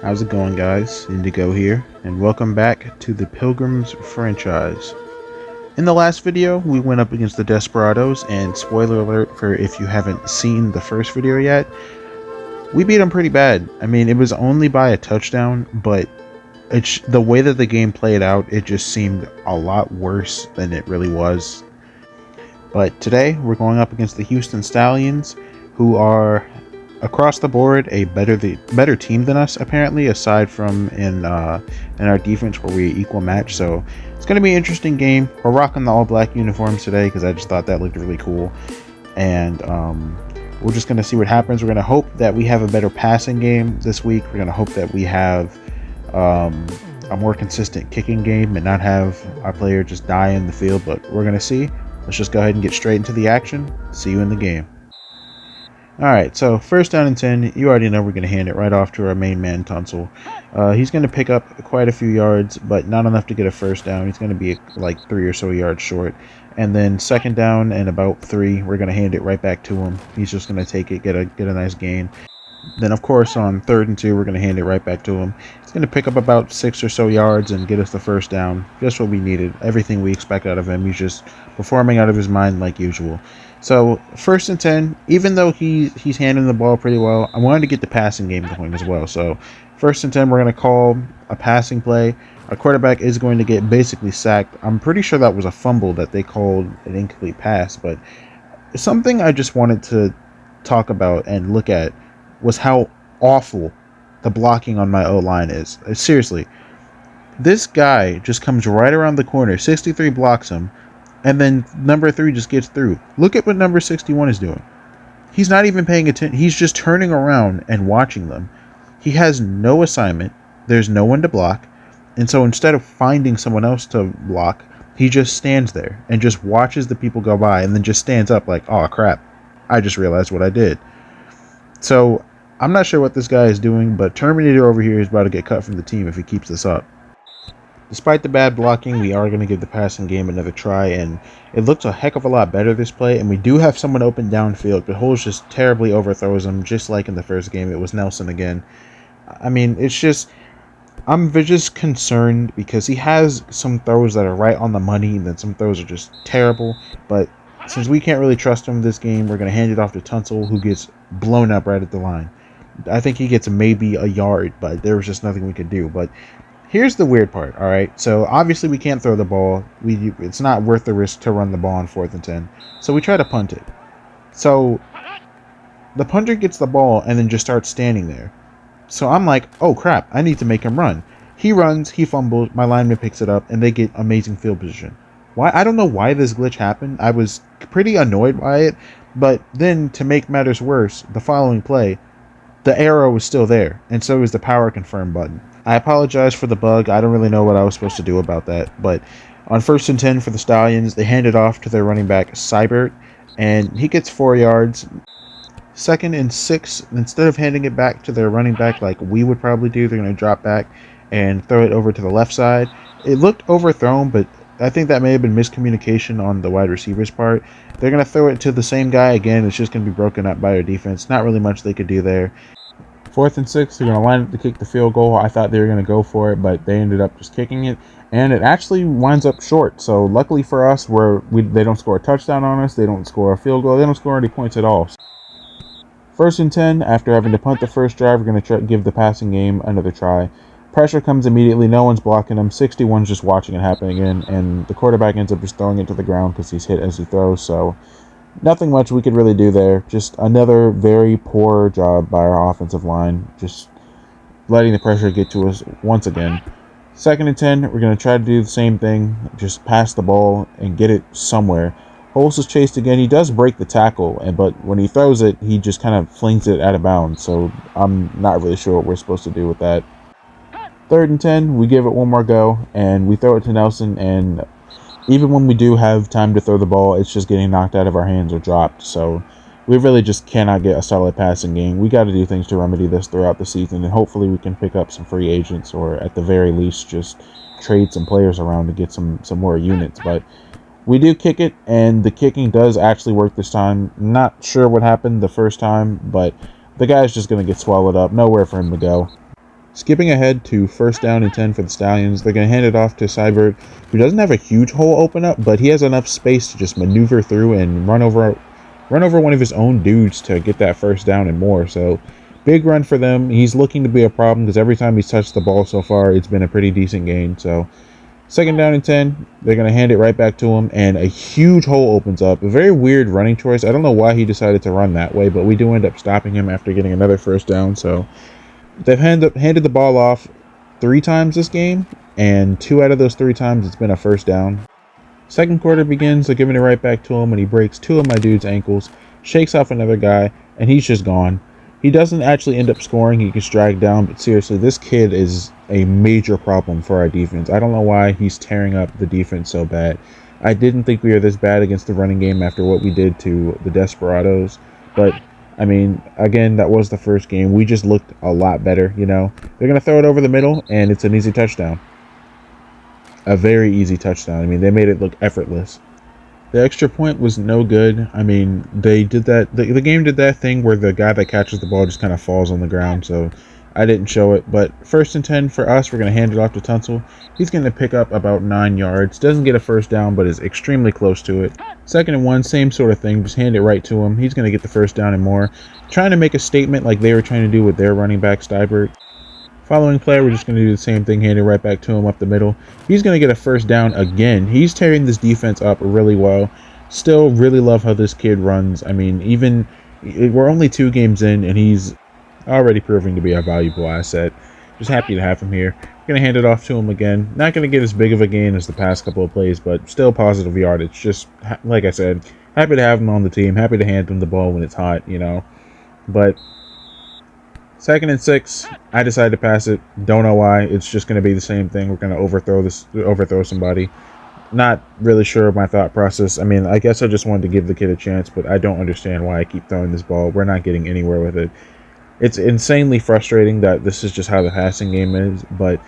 How's it going, guys? Indigo here, and welcome back to the Pilgrims Franchise. In the last video, we went up against the Desperados, and spoiler alert for if you haven't seen the first video yet, we beat them pretty bad. I mean, it was only by a touchdown, but the way that the game played out, it just seemed a lot worse than it really was. But today, we're going up against the Houston Stallions, who are across the board a better team than us, apparently, aside from in our defense where we equal match. So it's going to be an interesting game. We're rocking the all black uniforms today because I just thought that looked really cool, and we're just going to see what happens. We're going to hope that we have a better passing game this week. We're going to hope that we have a more consistent kicking game and not have our player just die in the field, but we're going to see. Let's just go ahead and get straight into the action. See you in the game. Alright, so first down and 10, you already know we're going to hand it right off to our main man, Tunsil. He's going to pick up quite a few yards, but not enough to get a first down. He's going to be like 3 or so yards short. And then second down and about 3, we're going to hand it right back to him. He's just going to take it, get a nice gain. Then, of course, on 3rd and 2, we're going to hand it right back to him. He's going to pick up about 6 or so yards and get us the first down. Just what we needed. Everything we expect out of him. He's just performing out of his mind like usual. So, 1st and 10, even though he's handling the ball pretty well, I wanted to get the passing game going as well. So, 1st and 10, we're going to call a passing play. Our quarterback is going to get basically sacked. I'm pretty sure that was a fumble that they called an incomplete pass, but something I just wanted to talk about and look at was how awful the blocking on my O-line is. Seriously, this guy just comes right around the corner. 63 blocks him, and then number 3 just gets through. Look at what number 61 is doing. He's not even paying attention. He's just turning around and watching them. He has no assignment. There's no one to block. And so instead of finding someone else to block, he just stands there and just watches the people go by and then just stands up like, oh crap, I just realized what I did. So I'm not sure what this guy is doing, but Terminator over here is about to get cut from the team if he keeps this up. Despite the bad blocking, we are going to give the passing game another try, and it looks a heck of a lot better this play, and we do have someone open downfield, but Holes just terribly overthrows him, just like in the first game. It was Nelson again. I mean, it's just, I'm just concerned because he has some throws that are right on the money, and then some throws are just terrible, but since we can't really trust him this game, we're going to hand it off to Tunsil, who gets blown up right at the line. I think he gets maybe a yard, but there was just nothing we could do. But here's the weird part, all right? So obviously we can't throw the ball. It's not worth the risk to run the ball on 4th and 10. So we try to punt it. So the punter gets the ball and then just starts standing there. So I'm like, oh crap, I need to make him run. He runs, he fumbles, my lineman picks it up, and they get amazing field position. Why? I don't know why this glitch happened. I was pretty annoyed by it, but then to make matters worse, the following play, the arrow was still there, and so is the power confirm button. I apologize for the bug. I don't really know what I was supposed to do about that, but on 1st and 10 for the Stallions, they hand it off to their running back, Seibert, and he gets 4 yards. 2nd and 6, instead of handing it back to their running back like we would probably do, they're going to drop back and throw it over to the left side. It looked overthrown, but I think that may have been miscommunication on the wide receiver's part. They're going to throw it to the same guy again. It's just going to be broken up by their defense. Not really much they could do there. 4th and 6, they're going to line up to kick the field goal. I thought they were going to go for it, but they ended up just kicking it, and it actually winds up short. So luckily for us, they don't score a touchdown on us. They don't score a field goal. They don't score any points at all. 1st and 10, after having to punt the first drive, we're going to give the passing game another try. Pressure comes immediately. No one's blocking him. 61's just watching it happen again, and the quarterback ends up just throwing it to the ground because he's hit as he throws. So nothing much we could really do there. Just another very poor job by our offensive line, just letting the pressure get to us once again. 2nd and 10, we're going to try to do the same thing, just pass the ball and get it somewhere. Holes is chased again. He does break the tackle, but when he throws it, he just kind of flings it out of bounds. So I'm not really sure what we're supposed to do with that. 3rd and 10, we give it one more go, and we throw it to Nelson, and even when we do have time to throw the ball, it's just getting knocked out of our hands or dropped. So we really just cannot get a solid passing game. We got to do things to remedy this throughout the season, and hopefully we can pick up some free agents, or at the very least just trade some players around to get some more units. But we do kick it, and the kicking does actually work this time. Not sure what happened the first time, but the guy's just going to get swallowed up. Nowhere for him to go. Skipping ahead to 1st down and 10 for the Stallions, they're going to hand it off to Cyber, who doesn't have a huge hole open up, but he has enough space to just maneuver through and run over one of his own dudes to get that 1st down and more. So big run for them. He's looking to be a problem because every time he's touched the ball so far, it's been a pretty decent gain. So 2nd down and 10, they're going to hand it right back to him, and a huge hole opens up. A very weird running choice. I don't know why he decided to run that way, but we do end up stopping him after getting another 1st down. So they've handed the ball off 3 times this game, and 2 out of those 3 times it's been a 1st down. Second quarter begins, they're giving it right back to him, and he breaks 2 of my dude's ankles, shakes off another guy, and he's just gone. He doesn't actually end up scoring, he gets dragged down, but seriously, this kid is a major problem for our defense. I don't know why he's tearing up the defense so bad. I didn't think we were this bad against the running game after what we did to the Desperados, but I mean, again, that was the first game. We just looked a lot better, you know. They're going to throw it over the middle, and it's an easy touchdown. A very easy touchdown. I mean, they made it look effortless. The extra point was no good. I mean, they did that. The game did that thing where the guy that catches the ball just kind of falls on the ground, so I didn't show it. But 1st and 10 for us, we're going to hand it off to Tunsil. He's going to pick up about 9 yards. Doesn't get a 1st down, but is extremely close to it. 2nd and 1, same sort of thing. Just hand it right to him. He's going to get the 1st down and more. Trying to make a statement like they were trying to do with their running back, Stybert. Following play, we're just going to do the same thing, hand it right back to him up the middle. He's going to get a 1st down again. He's tearing this defense up really well. Still really love how this kid runs. I mean, we're only 2 games in, and he's already proving to be a valuable asset. Just happy to have him here. Going to hand it off to him again. Not going to get as big of a gain as the past couple of plays, but still positive yardage. Just, like I said, happy to have him on the team. Happy to hand him the ball when it's hot, you know. But 2nd and 6, I decided to pass it. Don't know why. It's just going to be the same thing. We're going to overthrow somebody. Not really sure of my thought process. I mean, I guess I just wanted to give the kid a chance, but I don't understand why I keep throwing this ball. We're not getting anywhere with it. It's insanely frustrating that this is just how the passing game is, but,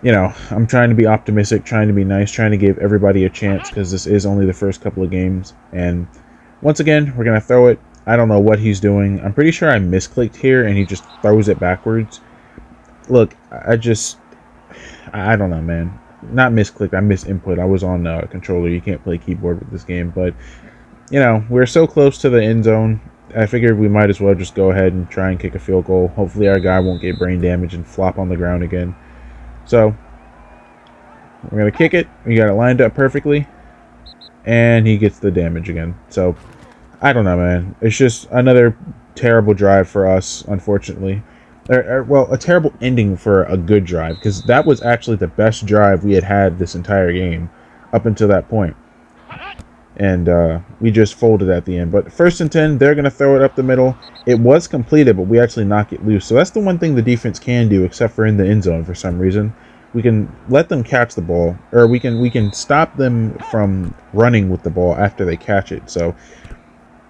you know, I'm trying to be optimistic, trying to be nice, trying to give everybody a chance because this is only the first couple of games. And once again, we're going to throw it. I don't know what he's doing. I'm pretty sure I misclicked here, and he just throws it backwards. Look, I don't know, man. Not misclicked, I misinput. I was on controller. You can't play keyboard with this game. But, you know, we're so close to the end zone. I figured we might as well just go ahead and try and kick a field goal. Hopefully our guy won't get brain damage and flop on the ground again. So, we're going to kick it. We got it lined up perfectly. And he gets the damage again. So, I don't know, man. It's just another terrible drive for us, unfortunately. Well, a terrible ending for a good drive, because that was actually the best drive we had this entire game up until that point. And we just folded at the end. But 1st and 10, they're going to throw it up the middle. It was completed, but we actually knock it loose. So that's the one thing the defense can do, except for in the end zone for some reason. We can let them catch the ball, or we can stop them from running with the ball after they catch it. So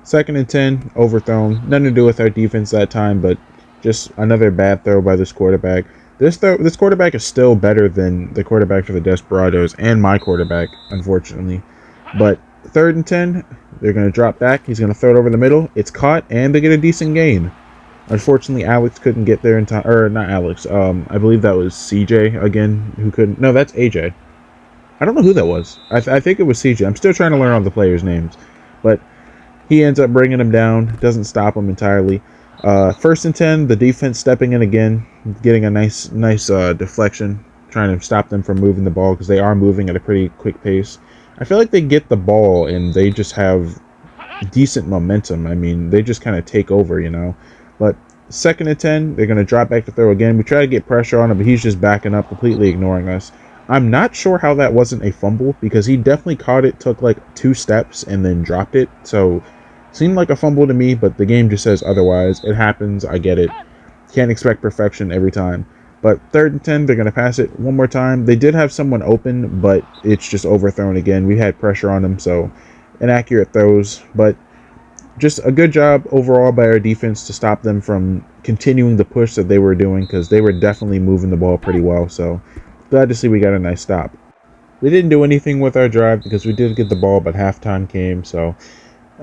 2nd and 10, overthrown. Nothing to do with our defense that time, but just another bad throw by this quarterback. This quarterback is still better than the quarterback for the Desperados and my quarterback, unfortunately. But 3rd and 10, they're going to drop back. He's going to throw it over the middle. It's caught, and they get a decent gain. Unfortunately, Alex couldn't get there in time. Or, not Alex. I believe that was CJ again, who couldn't. No, that's AJ. I don't know who that was. I think it was CJ. I'm still trying to learn all the players' names. But he ends up bringing him down. Doesn't stop him entirely. 1st and 10, the defense stepping in again, getting a nice deflection, trying to stop them from moving the ball because they are moving at a pretty quick pace. I feel like they get the ball and they just have decent momentum. I mean, they just kind of take over, you know. But 2nd and 10, they're going to drop back to throw again. We try to get pressure on him, but he's just backing up, completely ignoring us. I'm not sure how that wasn't a fumble because he definitely caught it, took like 2 steps, and then dropped it. So seemed like a fumble to me, but the game just says otherwise. It happens. I get it. Can't expect perfection every time. But 3rd and 10, they're going to pass it one more time. They did have someone open, but it's just overthrown again. We had pressure on them, so inaccurate throws. But just a good job overall by our defense to stop them from continuing the push that they were doing because they were definitely moving the ball pretty well. So glad to see we got a nice stop. We didn't do anything with our drive because we did get the ball, but halftime came, so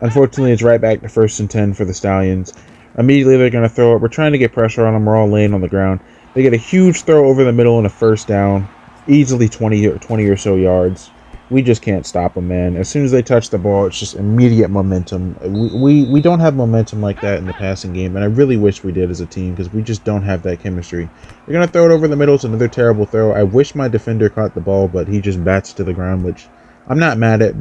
unfortunately, it's right back to 1st and 10 for the Stallions. Immediately, they're going to throw it. We're trying to get pressure on them. We're all laying on the ground. They get a huge throw over the middle and a first down, easily 20 or so yards. We just can't stop them, man. As soon as they touch the ball, it's just immediate momentum. We don't have momentum like that in the passing game, and I really wish we did as a team because we just don't have that chemistry. They're going to throw it over the middle. It's another terrible throw. I wish my defender caught the ball, but he just bats to the ground, which I'm not mad at,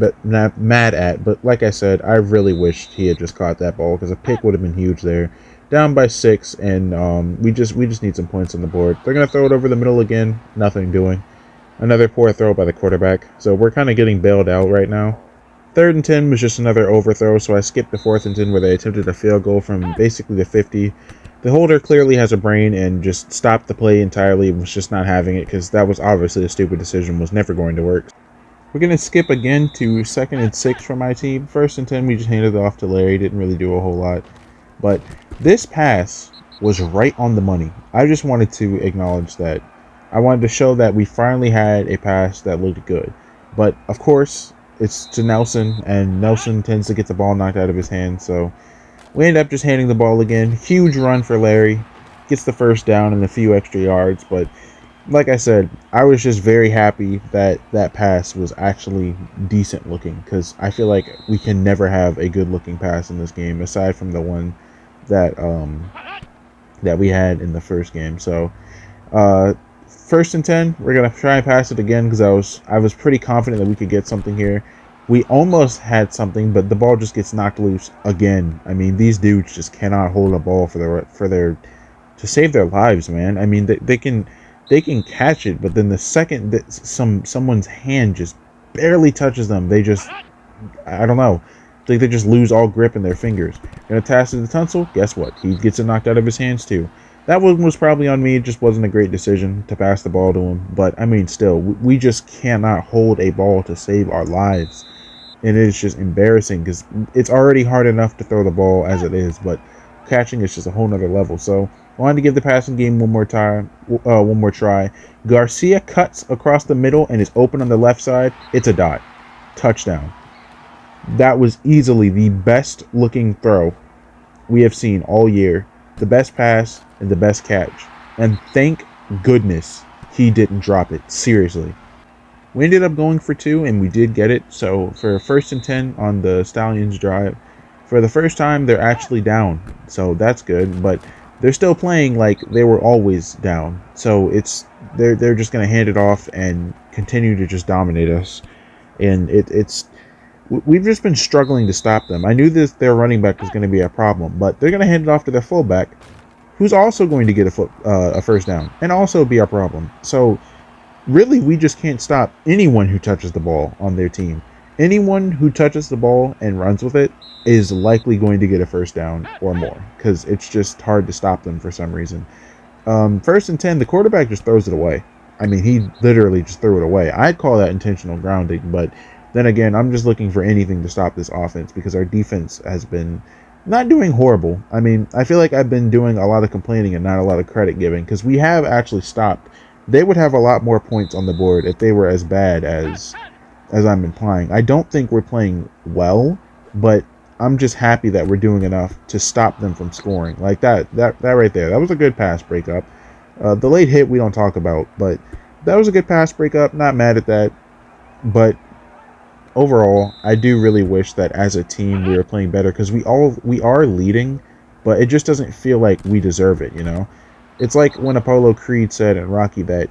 but like I said, I really wished he had just caught that ball because a pick would have been huge there. Down by 6, and we just need some points on the board. They're going to throw it over the middle again. Nothing doing. Another poor throw by the quarterback. So we're kind of getting bailed out right now. 3rd and 10 was just another overthrow, so I skipped the 4th and 10 where they attempted a field goal from basically the 50. The holder clearly has a brain and just stopped the play entirely, was just not having it because that was obviously a stupid decision, was never going to work. We're going to skip again to 2nd and 6 for my team. 1st and 10, we just handed it off to Larry. Didn't really do a whole lot. But this pass was right on the money. I just wanted to acknowledge that. I wanted to show that we finally had a pass that looked good. But, of course, it's to Nelson, and Nelson tends to get the ball knocked out of his hand. So we end up just handing the ball again. Huge run for Larry. Gets the first down and a few extra yards. But, like I said, I was just very happy that that pass was actually decent looking. Because I feel like we can never have a good looking pass in this game, aside from the one that we had in the first game. So 1st and 10, we're gonna try and pass it again because I was pretty confident that we could get something here. We almost had something, but the ball just gets knocked loose again. I mean, these dudes just cannot hold a ball to save their lives, man. I mean, they can catch it, but then the second that someone's hand just barely touches them, they just, I don't know. They just lose all grip in their fingers. Gonna pass it to Tunsil. Guess what? He gets it knocked out of his hands too. That one was probably on me. It just wasn't a great decision to pass the ball to him. But I mean, still, we just cannot hold a ball to save our lives, and it is just embarrassing because it's already hard enough to throw the ball as it is, but catching is just a whole nother level. So I wanted to give the passing game one more try. Garcia cuts across the middle and is open on the left side. It's a dot. Touchdown. That was easily the best looking throw we have seen all year. The best pass and the best catch. And thank goodness he didn't drop it. Seriously. We ended up going for 2 and we did get it. So for 1st and 10 on the Stallions drive, for the first time they're actually down. So that's good, but they're still playing like they were always down. So they're just going to hand it off and continue to just dominate us. And we've just been struggling to stop them. I knew their running back was going to be a problem, but they're going to hand it off to their fullback, who's also going to get a first down and also be a problem. So really, we just can't stop anyone who touches the ball on their team. Anyone who touches the ball and runs with it is likely going to get a first down or more because it's just hard to stop them for some reason. 1st and 10, the quarterback just throws it away. I mean, he literally just threw it away. I'd call that intentional grounding, but then again, I'm just looking for anything to stop this offense because our defense has been not doing horrible. I mean, I feel like I've been doing a lot of complaining and not a lot of credit giving because we have actually stopped. They would have a lot more points on the board if they were as bad as I'm implying. I don't think we're playing well, but I'm just happy that we're doing enough to stop them from scoring. Like that right there. That was a good pass breakup. The late hit we don't talk about, but that was a good pass breakup. Not mad at that, but overall, I do really wish that as a team we were playing better because we are leading, but it just doesn't feel like we deserve it, you know? It's like when Apollo Creed said in Rocky that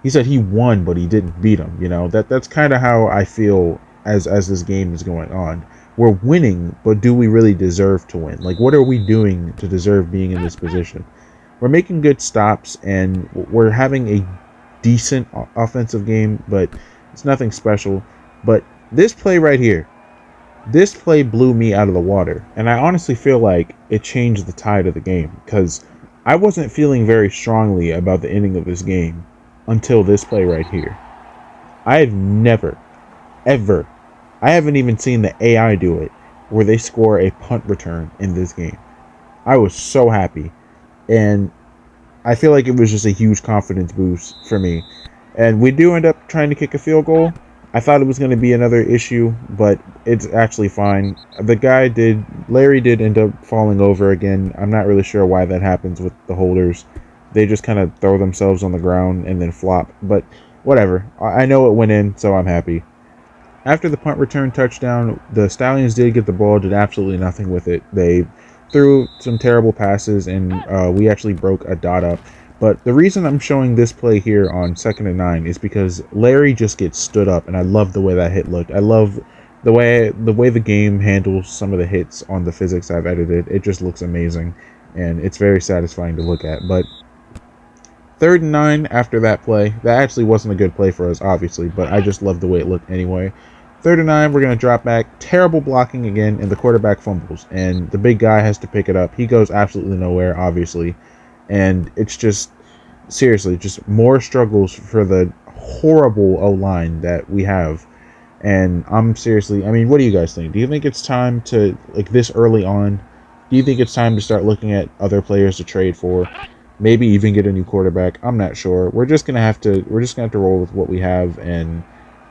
he said he won, but he didn't beat him, you know? That's kind of how I feel as this game is going on. We're winning, but do we really deserve to win? Like, what are we doing to deserve being in this position? We're making good stops, and we're having a decent offensive game, but it's nothing special. But this play right here, this play blew me out of the water. And I honestly feel like it changed the tide of the game because I wasn't feeling very strongly about the ending of this game until this play right here. I have never, ever, I haven't even seen the AI do it where they score a punt return in this game. I was so happy. And I feel like it was just a huge confidence boost for me. And we do end up trying to kick a field goal. I thought it was going to be another issue, but it's actually fine. Larry did end up falling over again. I'm not really sure why that happens with the holders. They just kind of throw themselves on the ground and then flop. But whatever. I know it went in, so I'm happy. After the punt return touchdown, the Stallions did get the ball, did absolutely nothing with it. They threw some terrible passes, and we actually broke a dot up. But the reason I'm showing this play here on 2nd and 9 is because Larry just gets stood up, and I love the way that hit looked. I love the way the game handles some of the hits on the physics I've edited. It just looks amazing, and it's very satisfying to look at. But 3rd and 9 after that play, that actually wasn't a good play for us, obviously, but I just love the way it looked anyway. 3rd and 9, we're going to drop back. Terrible blocking again, and the quarterback fumbles, and the big guy has to pick it up. He goes absolutely nowhere, obviously, and it's just, seriously, just more struggles for the horrible O-line that we have. And I'm seriously, I mean, what do you guys think? Do you think it's time to, like, this early on, do you think it's time to start looking at other players to trade for? Maybe even get a new quarterback. I'm not sure. We're just gonna have to roll with what we have, and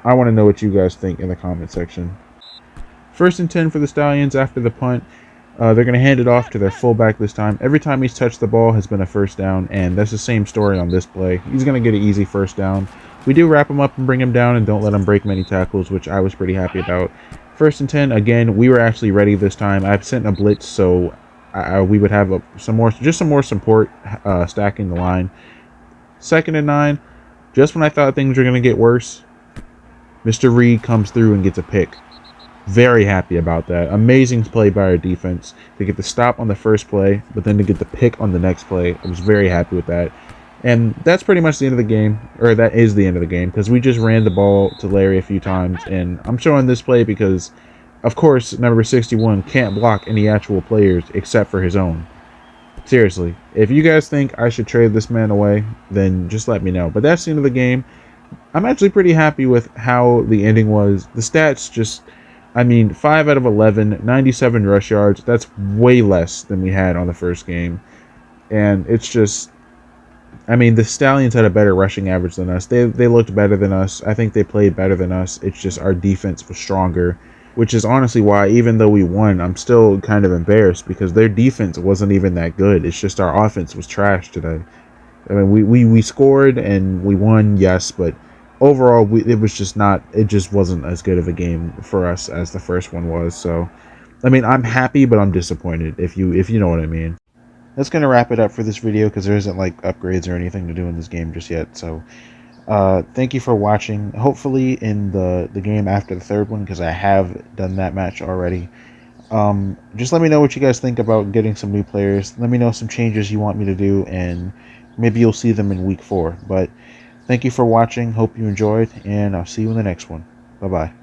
I want to know what you guys think in the comment section. 1st and 10 for the Stallions after the punt. They're going to hand it off to their fullback this time. Every time he's touched the ball has been a 1st down, and that's the same story on this play. He's going to get an easy 1st down. We do wrap him up and bring him down and don't let him break many tackles, which I was pretty happy about. 1st and 10, again, we were actually ready this time. I've sent a blitz, so we would have some more support stacking the line. 2nd and 9, just when I thought things were going to get worse, Mr. Reed comes through and gets a pick. Very happy about that. Amazing play by our defense to get the stop on the first play, but then to get the pick on the next play. I was very happy with that. And that's pretty much the end of the game, or that is the end of the game, because we just ran the ball to Larry a few times. And I'm showing this play because, of course, number 61 can't block any actual players except for his own. Seriously, if you guys think I should trade this man away, then just let me know. But that's the end of the game. I'm actually pretty happy with how the ending was. The stats just, I mean, 5 out of 11, 97 rush yards. That's way less than we had on the first game. And it's just, I mean, the Stallions had a better rushing average than us. They looked better than us. I think they played better than us. It's just our defense was stronger, which is honestly why, even though we won, I'm still kind of embarrassed because their defense wasn't even that good. It's just our offense was trash today. I mean, we scored and we won, yes, but overall, it was just not. It just wasn't as good of a game for us as the first one was. So, I mean, I'm happy, but I'm disappointed. If you know what I mean. That's gonna wrap it up for this video because there isn't like upgrades or anything to do in this game just yet. So, thank you for watching. Hopefully, in the game after the 3rd one, because I have done that match already. Just let me know what you guys think about getting some new players. Let me know some changes you want me to do, and maybe you'll see them in week 4. But thank you for watching. Hope you enjoyed, and I'll see you in the next one. Bye-bye.